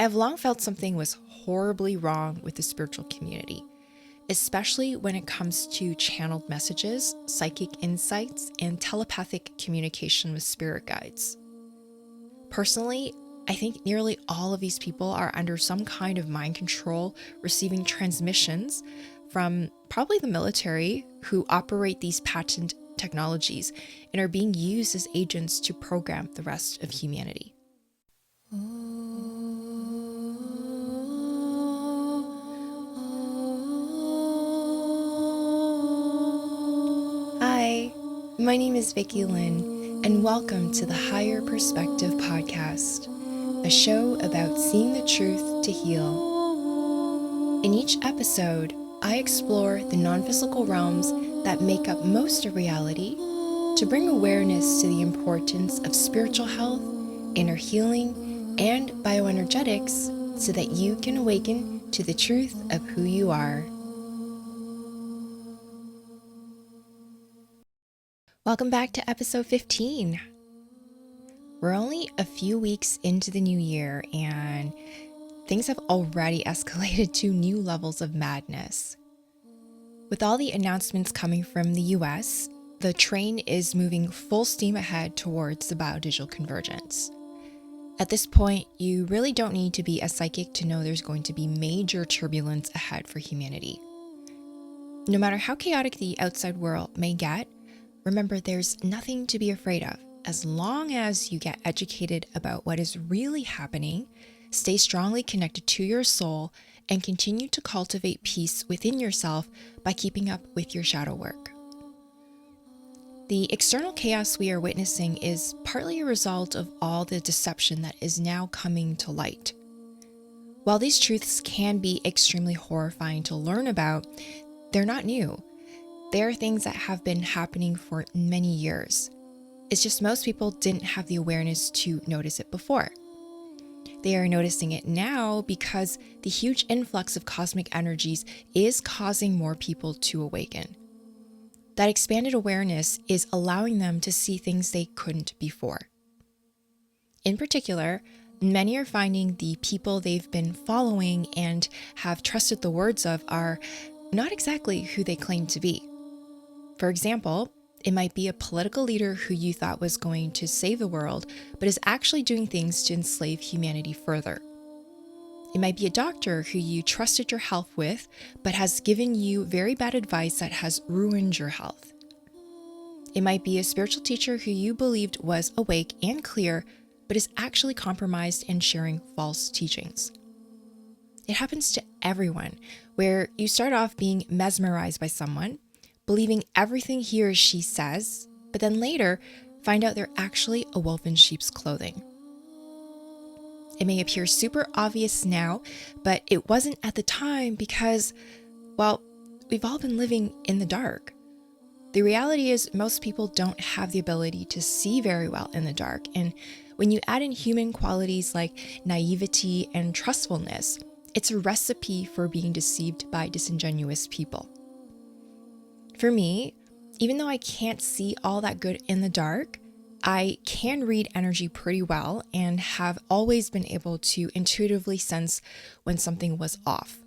have long felt something was horribly wrong with the spiritual community, especially when it comes to channeled messages, psychic insights, and telepathic communication with spirit guides. Personally, I think nearly all of these people are under some kind of mind control, receiving transmissions from probably the military who operate these patent technologies and are being used as agents to program the rest of humanity. Hi, my name is Vicky Lynn, and welcome to the Higher Perspective Podcast, a show about seeing the truth to heal. In each episode, I explore the non-physical realms that make up most of reality to bring awareness to the importance of spiritual health, inner healing, and bioenergetics so that you can awaken to the truth of who you are. Welcome back to episode 15. We're only a few weeks into the new year and things have already escalated to new levels of madness. With all the announcements coming from the US, the train is moving full steam ahead towards the Biodigital Convergence. At this point, you really don't need to be a psychic to know there's going to be major turbulence ahead for humanity. No matter how chaotic the outside world may get, remember there's nothing to be afraid of. As long as you get educated about what is really happening, stay strongly connected to your soul, and continue to cultivate peace within yourself by keeping up with your shadow work. The external chaos we are witnessing is partly a result of all the deception that is now coming to light. While these truths can be extremely horrifying to learn about, they're not new. They are things that have been happening for many years. It's just most people didn't have the awareness to notice it before. They are noticing it now because the huge influx of cosmic energies is causing more people to awaken. That expanded awareness is allowing them to see things they couldn't before. In particular, many are finding the people they've been following and have trusted the words of are not exactly who they claim to be. For example, it might be a political leader who you thought was going to save the world, but is actually doing things to enslave humanity further. It might be a doctor who you trusted your health with, but has given you very bad advice that has ruined your health. It might be a spiritual teacher who you believed was awake and clear, but is actually compromised and sharing false teachings. It happens to everyone, where you start off being mesmerized by someone, believing everything he or she says, but then later find out they're actually a wolf in sheep's clothing. It may appear super obvious now, but it wasn't at the time because, well, we've all been living in the dark. The reality is most people don't have the ability to see very well in the dark, and when you add in human qualities like naivety and trustfulness, it's a recipe for being deceived by disingenuous people. For me, even though I can't see all that good in the dark, I can read energy pretty well and have always been able to intuitively sense when something was off.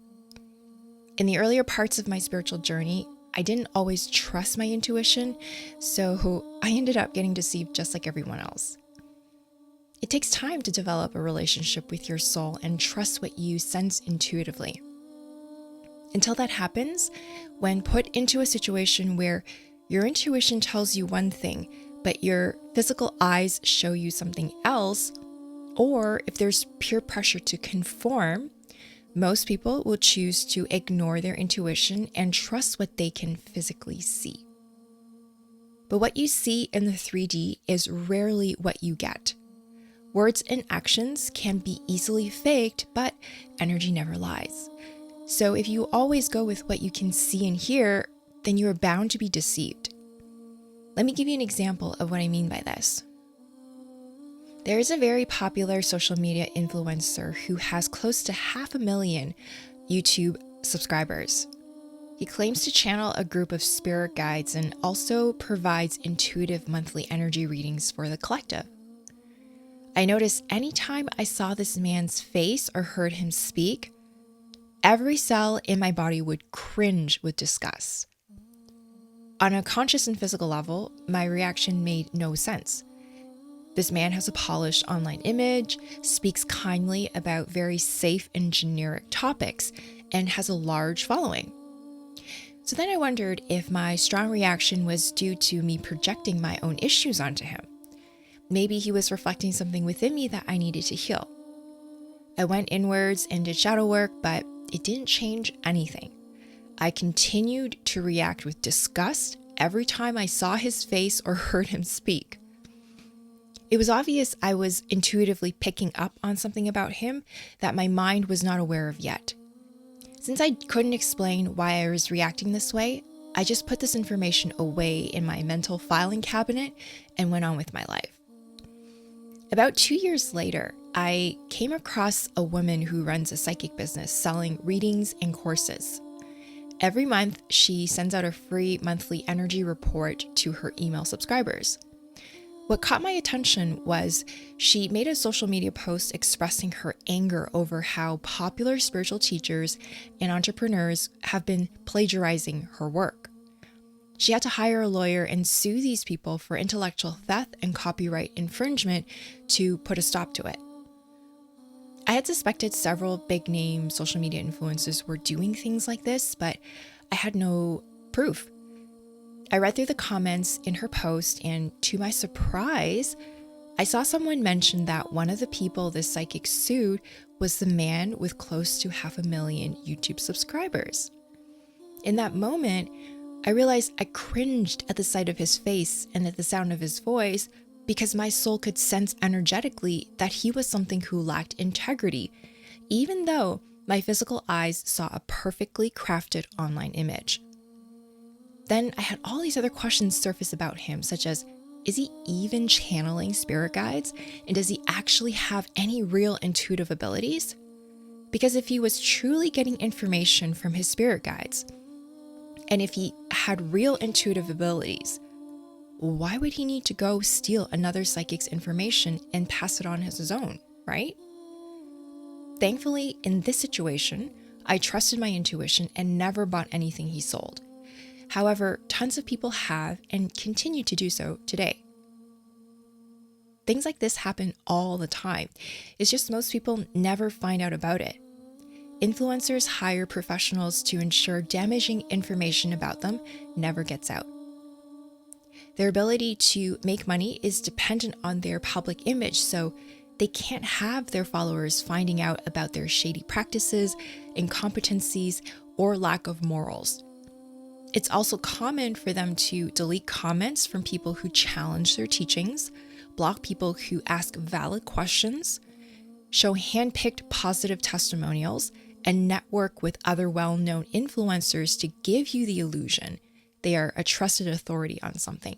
In the earlier parts of my spiritual journey, I didn't always trust my intuition, so I ended up getting deceived just like everyone else. It takes time to develop a relationship with your soul and trust what you sense intuitively. Until that happens, when put into a situation where your intuition tells you one thing, but your physical eyes show you something else, or if there's peer pressure to conform, most people will choose to ignore their intuition and trust what they can physically see. But what you see in the 3D is rarely what you get. Words and actions can be easily faked, but energy never lies. So if you always go with what you can see and hear, then you are bound to be deceived. Let me give you an example of what I mean by this. There is a very popular social media influencer who has close to 500,000 YouTube subscribers. He claims to channel a group of spirit guides and also provides intuitive monthly energy readings for the collective. I noticed anytime I saw this man's face or heard him speak, every cell in my body would cringe with disgust. On a conscious and physical level, my reaction made no sense. This man has a polished online image, speaks kindly about very safe and generic topics, and has a large following. So then I wondered if my strong reaction was due to me projecting my own issues onto him. Maybe he was reflecting something within me that I needed to heal. I went inwards and did shadow work, but it didn't change anything. I continued to react with disgust every time I saw his face or heard him speak. It was obvious I was intuitively picking up on something about him that my mind was not aware of yet. Since I couldn't explain why I was reacting this way, I just put this information away in my mental filing cabinet and went on with my life. About 2 years later, I came across a woman who runs a psychic business selling readings and courses. Every month, she sends out a free monthly energy report to her email subscribers. What caught my attention was she made a social media post expressing her anger over how popular spiritual teachers and entrepreneurs have been plagiarizing her work. She had to hire a lawyer and sue these people for intellectual theft and copyright infringement to put a stop to it. I had suspected several big-name social media influencers were doing things like this, but I had no proof. I read through the comments in her post, and to my surprise, I saw someone mention that one of the people this psychic sued was the man with close to 500,000 YouTube subscribers. In that moment, I realized I cringed at the sight of his face and at the sound of his voice because my soul could sense energetically that he was something who lacked integrity, even though my physical eyes saw a perfectly crafted online image. Then I had all these other questions surface about him, such as, is he even channeling spirit guides? And does he actually have any real intuitive abilities? Because if he was truly getting information from his spirit guides, and if he had real intuitive abilities, why would he need to go steal another psychic's information and pass it on as his own, right? Thankfully, in this situation, I trusted my intuition and never bought anything he sold. However, tons of people have and continue to do so today. Things like this happen all the time. It's just most people never find out about it. Influencers hire professionals to ensure damaging information about them never gets out. Their ability to make money is dependent on their public image, so they can't have their followers finding out about their shady practices, incompetencies, or lack of morals. It's also common for them to delete comments from people who challenge their teachings, block people who ask valid questions, show hand-picked positive testimonials, and network with other well-known influencers to give you the illusion they are a trusted authority on something.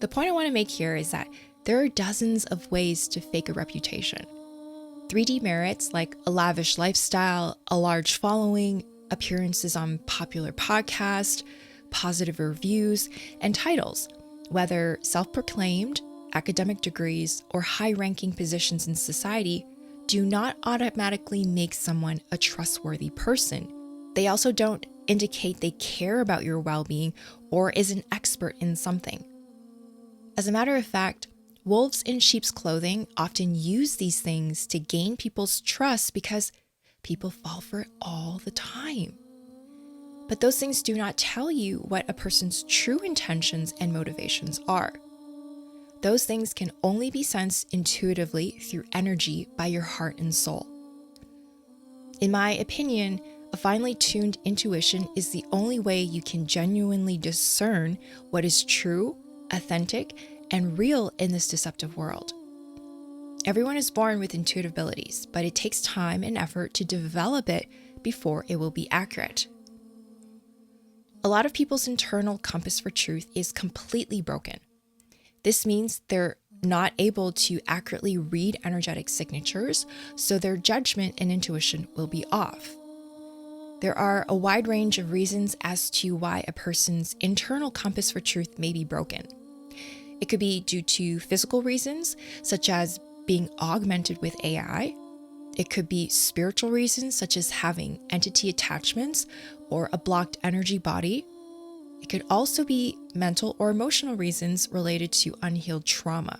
The point I want to make here is that there are dozens of ways to fake a reputation. 3D merits like a lavish lifestyle, a large following, appearances on popular podcasts, positive reviews, and titles, whether self-proclaimed, academic degrees, or high-ranking positions in society, do not automatically make someone a trustworthy person. They also don't indicate they care about your well-being or is an expert in something. As a matter of fact, wolves in sheep's clothing often use these things to gain people's trust because people fall for it all the time. But those things do not tell you what a person's true intentions and motivations are. Those things can only be sensed intuitively through energy by your heart and soul. In my opinion, a finely tuned intuition is the only way you can genuinely discern what is true, authentic, and real in this deceptive world. Everyone is born with intuitive abilities, but it takes time and effort to develop it before it will be accurate. A lot of people's internal compass for truth is completely broken. This means they're not able to accurately read energetic signatures, so their judgment and intuition will be off. There are a wide range of reasons as to why a person's internal compass for truth may be broken. It could be due to physical reasons, such as being augmented with AI. It could be spiritual reasons, such as having entity attachments or a blocked energy body. It could also be mental or emotional reasons related to unhealed trauma.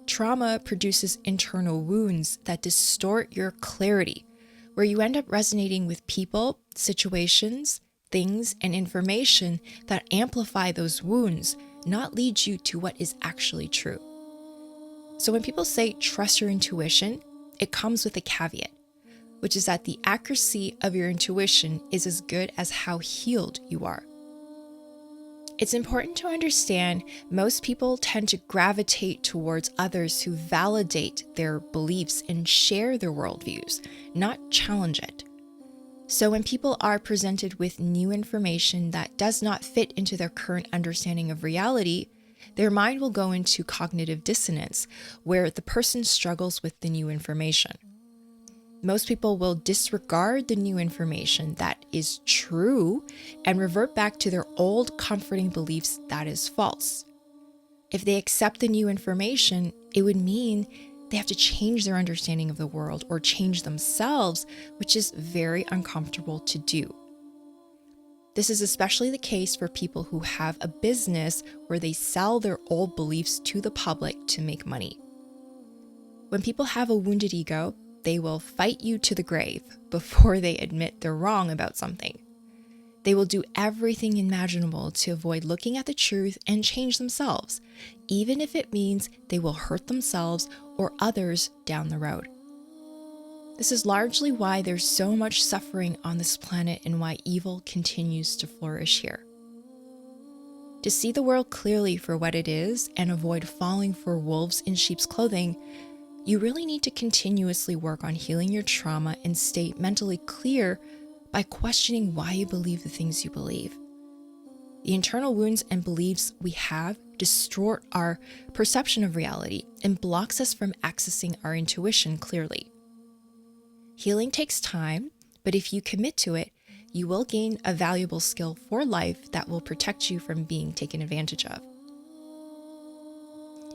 Trauma produces internal wounds that distort your clarity, where you end up resonating with people, situations, things, and information that amplify those wounds, not lead you to what is actually true. So when people say trust your intuition, it comes with a caveat, which is that the accuracy of your intuition is as good as how healed you are. It's important to understand most people tend to gravitate towards others who validate their beliefs and share their worldviews, not challenge it. So when people are presented with new information that does not fit into their current understanding of reality, their mind will go into cognitive dissonance, where the person struggles with the new information. Most people will disregard the new information that is true and revert back to their old comforting beliefs that is false. If they accept the new information, it would mean they have to change their understanding of the world or change themselves, which is very uncomfortable to do. This is especially the case for people who have a business where they sell their old beliefs to the public to make money. When people have a wounded ego, they will fight you to the grave before they admit they're wrong about something. They will do everything imaginable to avoid looking at the truth and change themselves, even if it means they will hurt themselves or others down the road. This is largely why there's so much suffering on this planet and why evil continues to flourish here. To see the world clearly for what it is and avoid falling for wolves in sheep's clothing, you really need to continuously work on healing your trauma and stay mentally clear by questioning why you believe the things you believe. The internal wounds and beliefs we have distort our perception of reality and blocks us from accessing our intuition clearly. Healing takes time, but if you commit to it, you will gain a valuable skill for life that will protect you from being taken advantage of.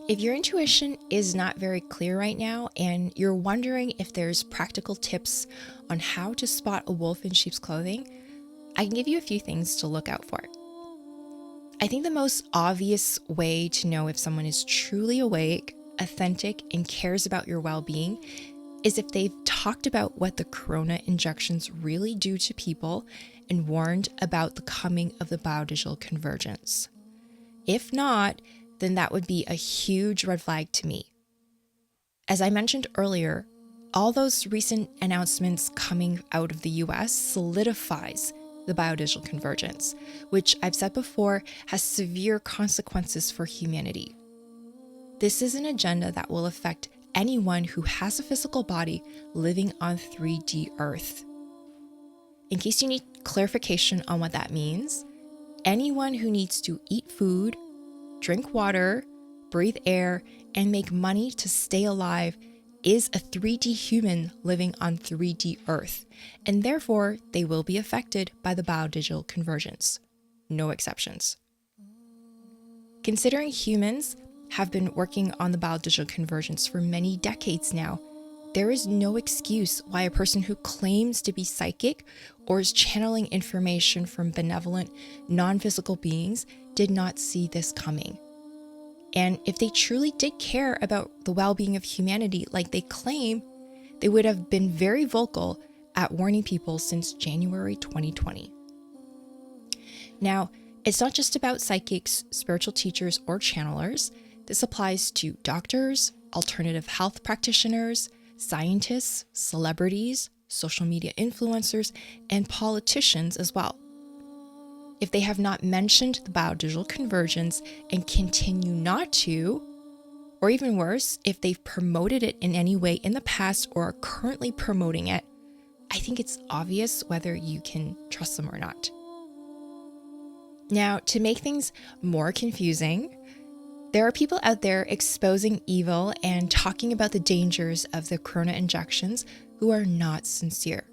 If your intuition is not very clear right now and you're wondering if there's practical tips on how to spot a wolf in sheep's clothing, I can give you a few things to look out for. I think the most obvious way to know if someone is truly awake, authentic, and cares about your well-being is if they've talked about what the corona injections really do to people and warned about the coming of the biodigital convergence. If not, then that would be a huge red flag to me. As I mentioned earlier, all those recent announcements coming out of the US solidifies the biodigital convergence, which I've said before has severe consequences for humanity. This is an agenda that will affect anyone who has a physical body living on 3D Earth. In case you need clarification on what that means, anyone who needs to eat food, drink water, breathe air, and make money to stay alive is a 3D human living on 3D Earth, and therefore they will be affected by the biodigital convergence. No exceptions. Considering humans have been working on the biodigital convergence for many decades now, there is no excuse why a person who claims to be psychic or is channeling information from benevolent, non-physical beings did not see this coming. And if they truly did care about the well-being of humanity like they claim, they would have been very vocal at warning people since January 2020. Now, it's not just about psychics, spiritual teachers, or channelers. This applies to doctors, alternative health practitioners, scientists, celebrities, social media influencers, and politicians as well. If they have not mentioned the biodigital convergence and continue not to, or even worse, if they've promoted it in any way in the past or are currently promoting it, I think it's obvious whether you can trust them or not. Now, to make things more confusing, there are people out there exposing evil and talking about the dangers of the corona injections who are not sincere.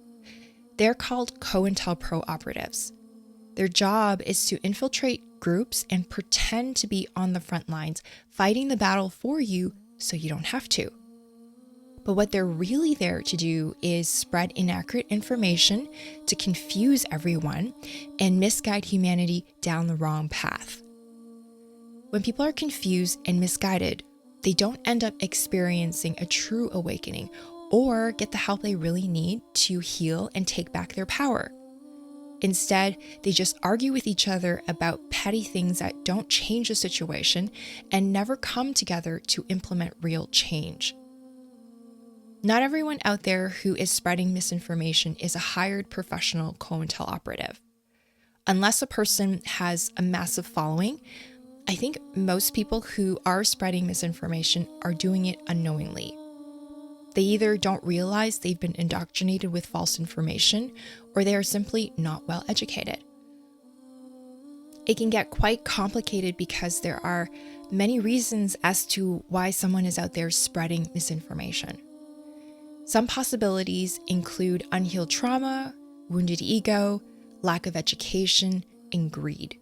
They're called COINTELPRO Operatives. Their job is to infiltrate groups and pretend to be on the front lines, fighting the battle for you so you don't have to. But what they're really there to do is spread inaccurate information to confuse everyone and misguide humanity down the wrong path. When people are confused and misguided, they don't end up experiencing a true awakening or get the help they really need to heal and take back their power. Instead, they just argue with each other about petty things that don't change the situation and never come together to implement real change. Not everyone out there who is spreading misinformation is a hired professional COINTEL operative. Unless a person has a massive following, I think most people who are spreading misinformation are doing it unknowingly. They either don't realize they've been indoctrinated with false information, or they are simply not well educated. It can get quite complicated because there are many reasons as to why someone is out there spreading misinformation. Some possibilities include unhealed trauma, wounded ego, lack of education, and greed.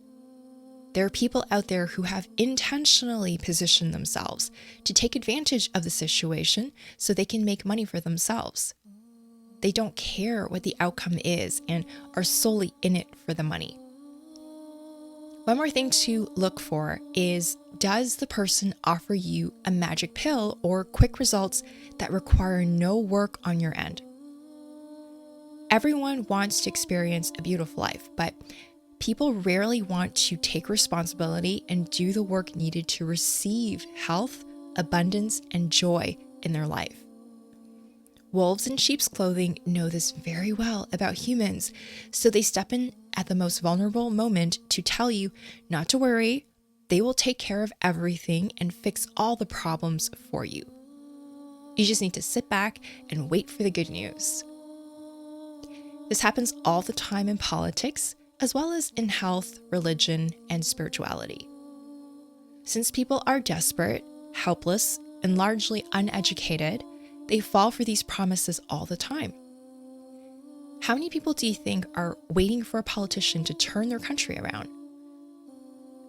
There are people out there who have intentionally positioned themselves to take advantage of the situation so they can make money for themselves. They don't care what the outcome is and are solely in it for the money. One more thing to look for is, does the person offer you a magic pill or quick results that require no work on your end? Everyone wants to experience a beautiful life, but people rarely want to take responsibility and do the work needed to receive health, abundance, and joy in their life. Wolves in sheep's clothing know this very well about humans, so they step in at the most vulnerable moment to tell you not to worry, they will take care of everything and fix all the problems for you. You just need to sit back and wait for the good news. This happens all the time in politics, as well as in health, religion, and spirituality. Since people are desperate, helpless, and largely uneducated, they fall for these promises all the time. How many people do you think are waiting for a politician to turn their country around?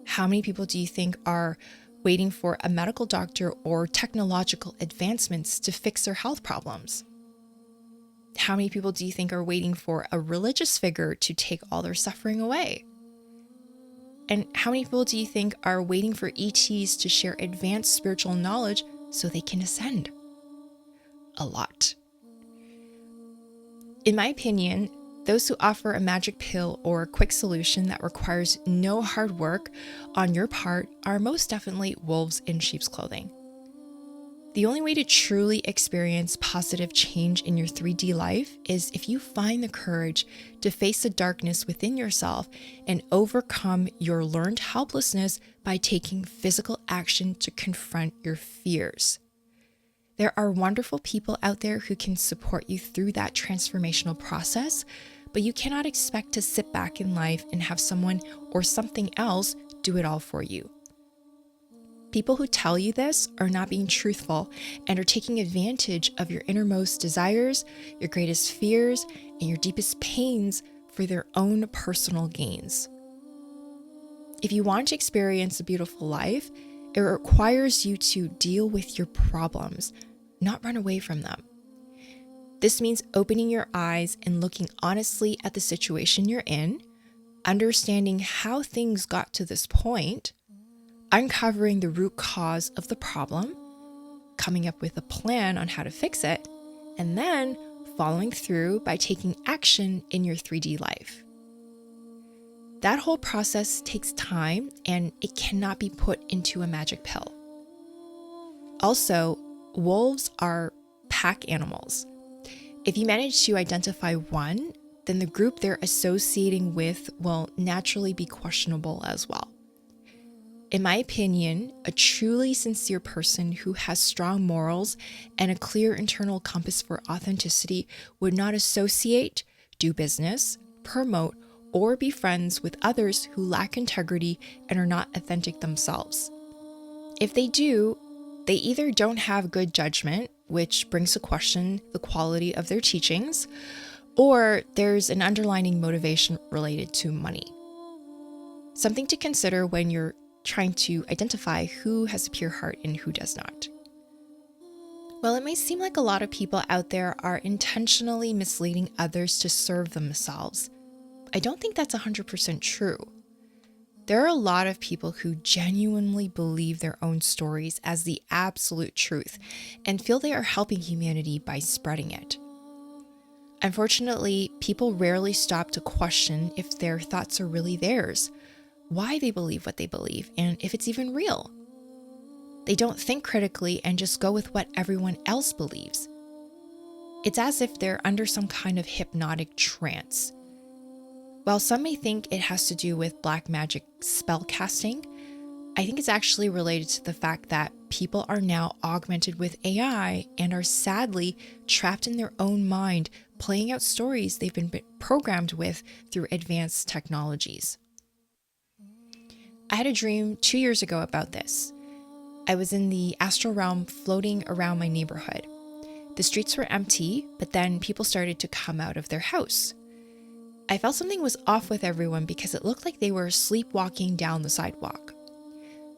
How many people do you think are waiting for a medical doctor or technological advancements to fix their health problems? How many people do you think are waiting for a religious figure to take all their suffering away? And how many people do you think are waiting for ETs to share advanced spiritual knowledge so they can ascend? A lot. In my opinion, those who offer a magic pill or a quick solution that requires no hard work on your part are most definitely wolves in sheep's clothing. The only way to truly experience positive change in your 3D life is if you find the courage to face the darkness within yourself and overcome your learned helplessness by taking physical action to confront your fears. There are wonderful people out there who can support you through that transformational process, but you cannot expect to sit back in life and have someone or something else do it all for you. People who tell you this are not being truthful and are taking advantage of your innermost desires, your greatest fears, and your deepest pains for their own personal gains. If you want to experience a beautiful life, it requires you to deal with your problems, not run away from them. This means opening your eyes and looking honestly at the situation you're in, understanding how things got to this point, uncovering the root cause of the problem, coming up with a plan on how to fix it, and then following through by taking action in your 3D life. That whole process takes time and it cannot be put into a magic pill. Also, wolves are pack animals. If you manage to identify one, then the group they're associating with will naturally be questionable as well. In my opinion, a truly sincere person who has strong morals and a clear internal compass for authenticity would not associate, do business, promote, or be friends with others who lack integrity and are not authentic themselves. If they do, they either don't have good judgment, which brings to question the quality of their teachings, or there's an underlying motivation related to money. Something to consider when you're trying to identify who has a pure heart and who does not. While it may seem like a lot of people out there are intentionally misleading others to serve themselves, I don't think that's 100% true. There are a lot of people who genuinely believe their own stories as the absolute truth and feel they are helping humanity by spreading it. Unfortunately, people rarely stop to question if their thoughts are really theirs, why they believe what they believe, and if it's even real. They don't think critically and just go with what everyone else believes. It's as if they're under some kind of hypnotic trance. While some may think it has to do with black magic spell casting, I think it's actually related to the fact that people are now augmented with AI and are sadly trapped in their own mind, playing out stories they've been programmed with through advanced technologies. I had a dream 2 years ago about this. I was in the astral realm floating around my neighborhood. The streets were empty, but then people started to come out of their house. I felt something was off with everyone because it looked like they were sleepwalking down the sidewalk.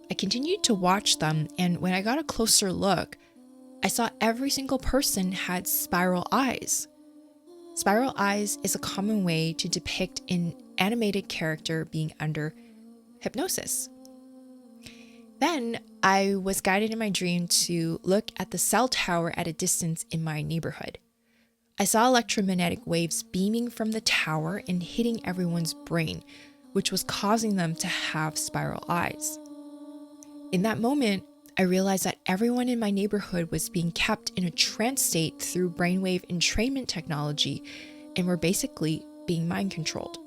I continued to watch them, and when I got a closer look, I saw every single person had spiral eyes. Spiral eyes is a common way to depict an animated character being under hypnosis. Then I was guided in my dream to look at the cell tower at a distance in my neighborhood. I saw electromagnetic waves beaming from the tower and hitting everyone's brain, which was causing them to have spiral eyes. In that moment, I realized that everyone in my neighborhood was being kept in a trance state through brainwave entrainment technology and were basically being mind controlled.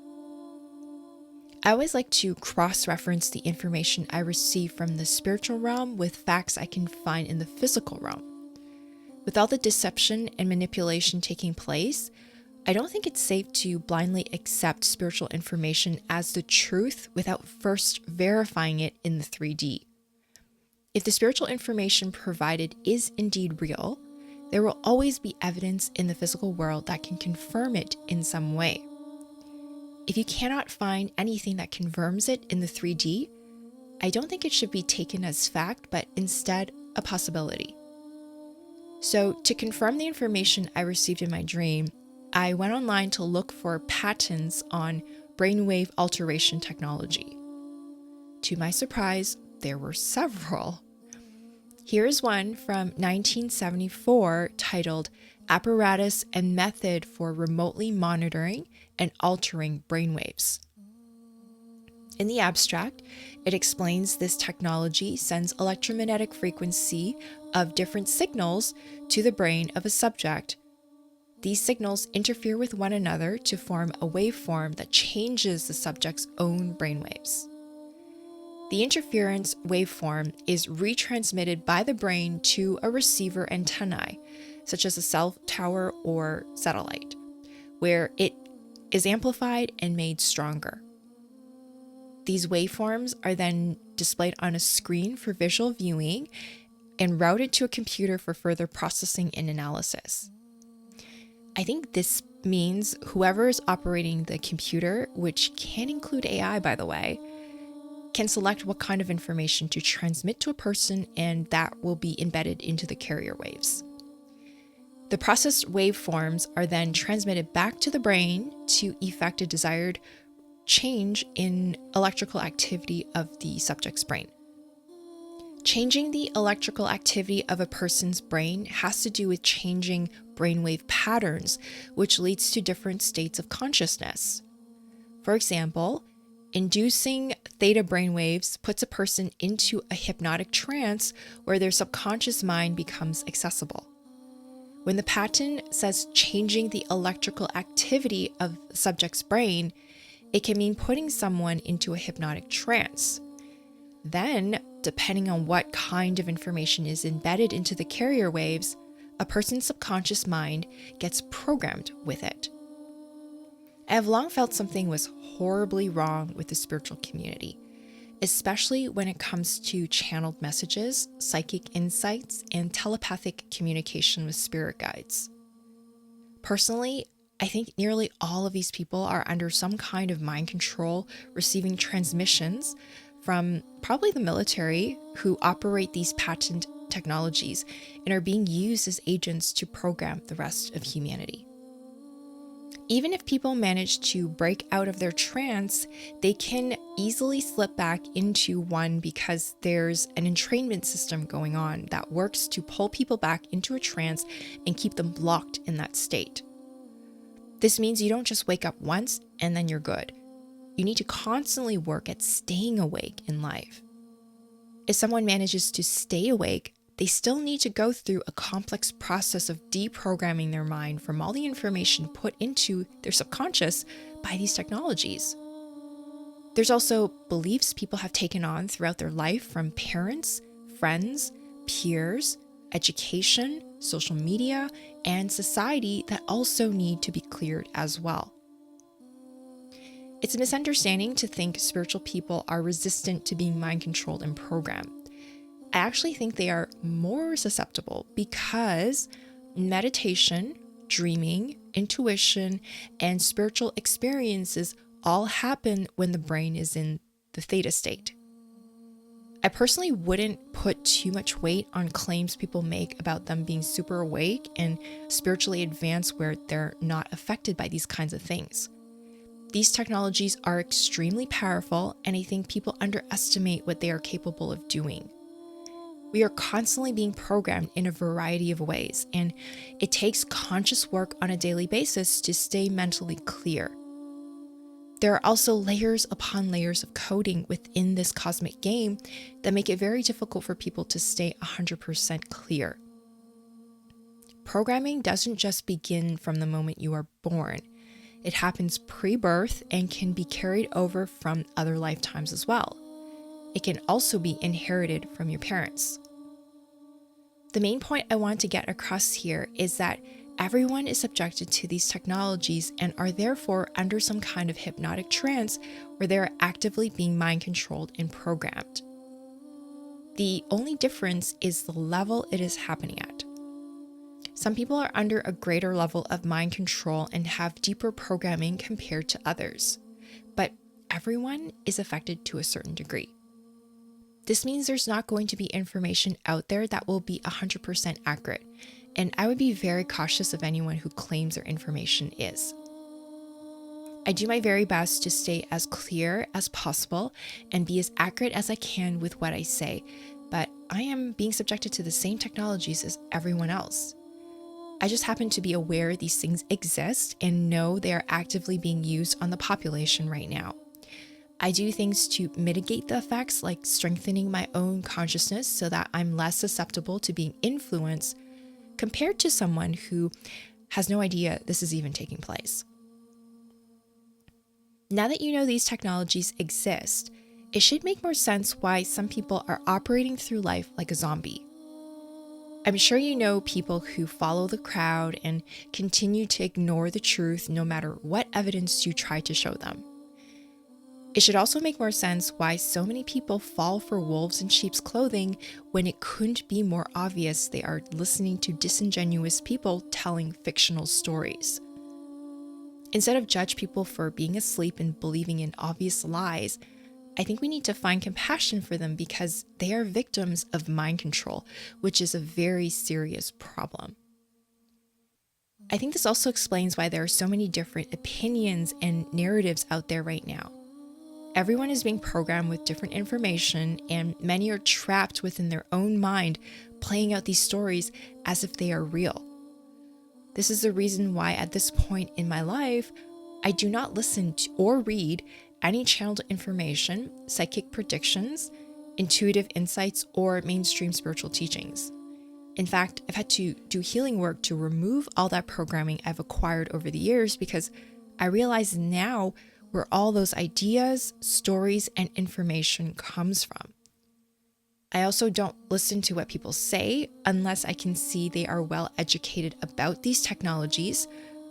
I always like to cross-reference the information I receive from the spiritual realm with facts I can find in the physical realm. With all the deception and manipulation taking place, I don't think it's safe to blindly accept spiritual information as the truth without first verifying it in the 3D. If the spiritual information provided is indeed real, there will always be evidence in the physical world that can confirm it in some way. If you cannot find anything that confirms it in the 3D, I don't think it should be taken as fact, but instead a possibility. So to confirm the information I received in my dream, I went online to look for patents on brainwave alteration technology. To my surprise, there were several. Here is one from 1974 titled Apparatus and Method for Remotely Monitoring and Altering Brainwaves. In the abstract, it explains this technology sends electromagnetic frequency of different signals to the brain of a subject. These signals interfere with one another to form a waveform that changes the subject's own brainwaves. The interference waveform is retransmitted by the brain to a receiver antennae, such as a cell tower or satellite, where it is amplified and made stronger. These waveforms are then displayed on a screen for visual viewing and routed to a computer for further processing and analysis. I think this means whoever is operating the computer, which can include AI by the way, can select what kind of information to transmit to a person, and that will be embedded into the carrier waves. The processed waveforms are then transmitted back to the brain to effect a desired change in electrical activity of the subject's brain. Changing the electrical activity of a person's brain has to do with changing brainwave patterns, which leads to different states of consciousness. For example, inducing theta brainwaves puts a person into a hypnotic trance where their subconscious mind becomes accessible. When the patent says changing the electrical activity of the subject's brain, it can mean putting someone into a hypnotic trance. Then, depending on what kind of information is embedded into the carrier waves, a person's subconscious mind gets programmed with it. I have long felt something was horribly wrong with the spiritual community, especially when it comes to channeled messages, psychic insights, and telepathic communication with spirit guides. Personally, I think nearly all of these people are under some kind of mind control, receiving transmissions from probably the military who operate these patent technologies and are being used as agents to program the rest of humanity. Even if people manage to break out of their trance, they can easily slip back into one because there's an entrainment system going on that works to pull people back into a trance and keep them locked in that state. This means you don't just wake up once and then you're good. You need to constantly work at staying awake in life. If someone manages to stay awake, they still need to go through a complex process of deprogramming their mind from all the information put into their subconscious by these technologies. There's also beliefs people have taken on throughout their life from parents, friends, peers, education, social media, and society that also need to be cleared as well. It's a misunderstanding to think spiritual people are resistant to being mind controlled and programmed. I actually think they are more susceptible because meditation, dreaming, intuition, and spiritual experiences all happen when the brain is in the theta state. I personally wouldn't put too much weight on claims people make about them being super awake and spiritually advanced where they're not affected by these kinds of things. These technologies are extremely powerful, and I think people underestimate what they are capable of doing. We are constantly being programmed in a variety of ways, and it takes conscious work on a daily basis to stay mentally clear. There are also layers upon layers of coding within this cosmic game that make it very difficult for people to stay 100% clear. Programming doesn't just begin from the moment you are born. It happens pre-birth and can be carried over from other lifetimes as well. It can also be inherited from your parents. The main point I want to get across here is that everyone is subjected to these technologies and are therefore under some kind of hypnotic trance where they are actively being mind controlled and programmed. The only difference is the level it is happening at. Some people are under a greater level of mind control and have deeper programming compared to others, but everyone is affected to a certain degree. This means there's not going to be information out there that will be 100% accurate, and I would be very cautious of anyone who claims their information is. I do my very best to stay as clear as possible and be as accurate as I can with what I say, but I am being subjected to the same technologies as everyone else. I just happen to be aware these things exist and know they are actively being used on the population right now. I do things to mitigate the effects, like strengthening my own consciousness so that I'm less susceptible to being influenced compared to someone who has no idea this is even taking place. Now that you know these technologies exist, it should make more sense why some people are operating through life like a zombie. I'm sure you know people who follow the crowd and continue to ignore the truth no matter what evidence you try to show them. It should also make more sense why so many people fall for wolves in sheep's clothing when it couldn't be more obvious they are listening to disingenuous people telling fictional stories. Instead of judge people for being asleep and believing in obvious lies, I think we need to find compassion for them because they are victims of mind control, which is a very serious problem. I think this also explains why there are so many different opinions and narratives out there right now. Everyone is being programmed with different information, and many are trapped within their own mind, playing out these stories as if they are real. This is the reason why at this point in my life, I do not listen to or read any channeled information, psychic predictions, intuitive insights, or mainstream spiritual teachings. In fact, I've had to do healing work to remove all that programming I've acquired over the years because I realize now where all those ideas, stories, and information comes from. I also don't listen to what people say unless I can see they are well educated about these technologies,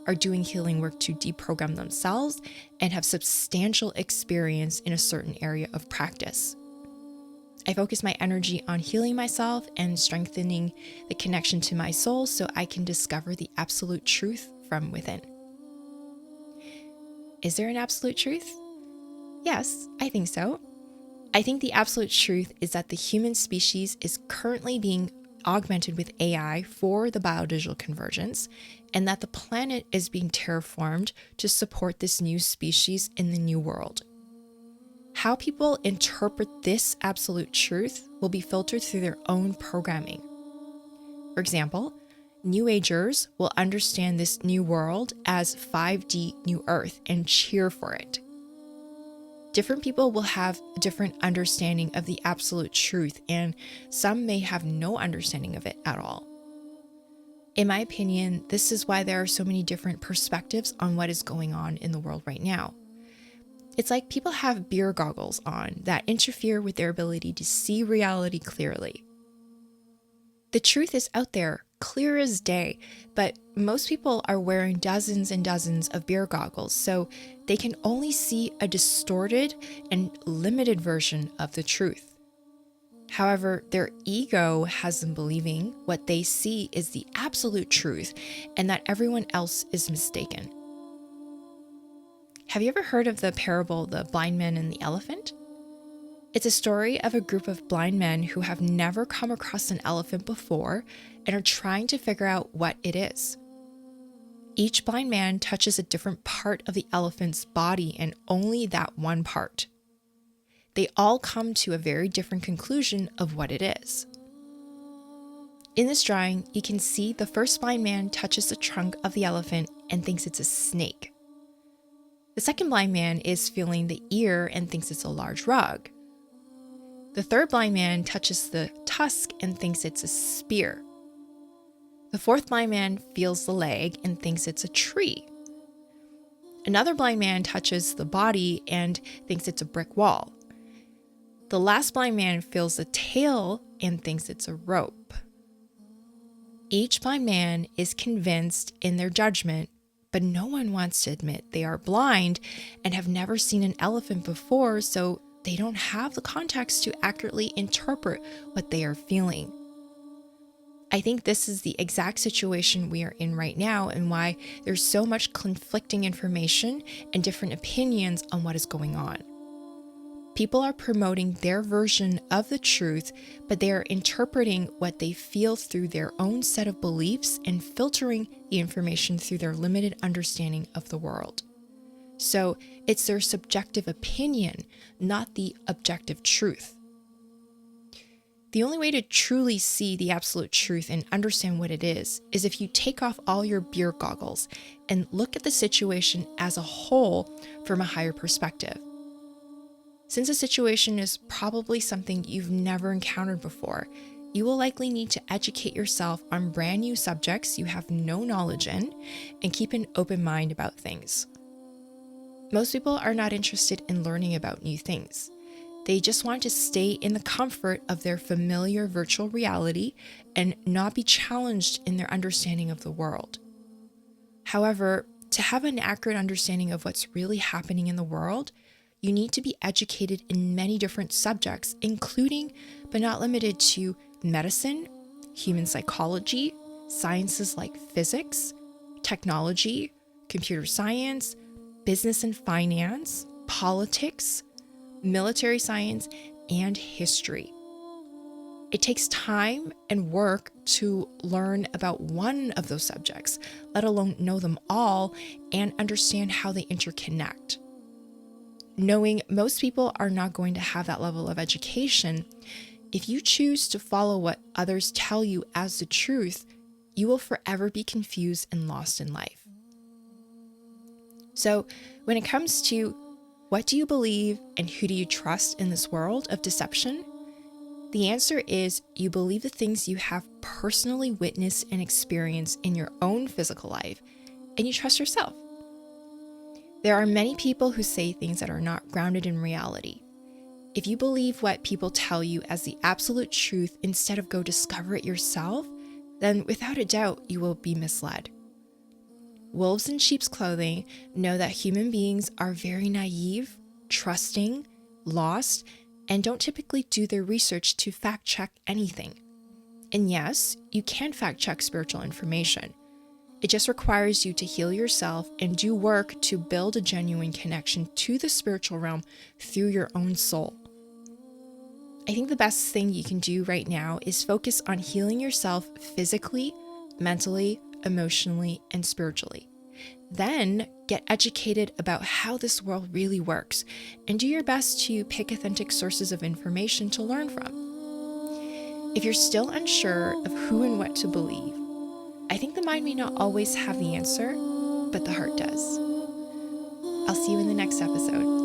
are doing healing work to deprogram themselves, and have substantial experience in a certain area of practice. I focus my energy on healing myself and strengthening the connection to my soul so I can discover the absolute truth from within. Is there an absolute truth? Yes, I think so. I think the absolute truth is that the human species is currently being augmented with AI for the biodigital convergence, and that the planet is being terraformed to support this new species in the new world. How people interpret this absolute truth will be filtered through their own programming. For example, New Agers will understand this new world as 5D New Earth and cheer for it. Different people will have a different understanding of the absolute truth, and some may have no understanding of it at all. In my opinion, this is why there are so many different perspectives on what is going on in the world right now. It's like people have beer goggles on that interfere with their ability to see reality clearly. The truth is out there, clear as day, but most people are wearing dozens and dozens of beer goggles, so they can only see a distorted and limited version of the truth. However, their ego has them believing what they see is the absolute truth and that everyone else is mistaken. Have you ever heard of the parable, The Blind Man and the Elephant? It's a story of a group of blind men who have never come across an elephant before and are trying to figure out what it is. Each blind man touches a different part of the elephant's body and only that one part. They all come to a very different conclusion of what it is. In this drawing, you can see the first blind man touches the trunk of the elephant and thinks it's a snake. The second blind man is feeling the ear and thinks it's a large rug. The third blind man touches the tusk and thinks it's a spear. The fourth blind man feels the leg and thinks it's a tree. Another blind man touches the body and thinks it's a brick wall. The last blind man feels the tail and thinks it's a rope. Each blind man is convinced in their judgment, but no one wants to admit they are blind and have never seen an elephant before, so they don't have the context to accurately interpret what they are feeling. I think this is the exact situation we are in right now and why there's so much conflicting information and different opinions on what is going on. People are promoting their version of the truth, but they are interpreting what they feel through their own set of beliefs and filtering the information through their limited understanding of the world. So it's their subjective opinion, not the objective truth. The only way to truly see the absolute truth and understand what it is if you take off all your beer goggles and look at the situation as a whole from a higher perspective. Since a situation is probably something you've never encountered before, you will likely need to educate yourself on brand new subjects you have no knowledge in and keep an open mind about things. Most people are not interested in learning about new things. They just want to stay in the comfort of their familiar virtual reality and not be challenged in their understanding of the world. However, to have an accurate understanding of what's really happening in the world, you need to be educated in many different subjects, including but not limited to medicine, human psychology, sciences like physics, technology, computer science, business and finance, politics, military science, and history. It takes time and work to learn about one of those subjects, let alone know them all and understand how they interconnect. Knowing most people are not going to have that level of education, if you choose to follow what others tell you as the truth, you will forever be confused and lost in life. So when it comes to what do you believe and who do you trust in this world of deception, the answer is you believe the things you have personally witnessed and experienced in your own physical life, and you trust yourself. There are many people who say things that are not grounded in reality. If you believe what people tell you as the absolute truth instead of go discover it yourself, then without a doubt you will be misled. Wolves in sheep's clothing know that human beings are very naive, trusting, lost, and don't typically do their research to fact check anything. And yes, you can fact check spiritual information. It just requires you to heal yourself and do work to build a genuine connection to the spiritual realm through your own soul. I think the best thing you can do right now is focus on healing yourself physically, mentally, emotionally, and spiritually. Then get educated about how this world really works and do your best to pick authentic sources of information to learn from. If you're still unsure of who and what to believe, I think the mind may not always have the answer, but the heart does. I'll see you in the next episode.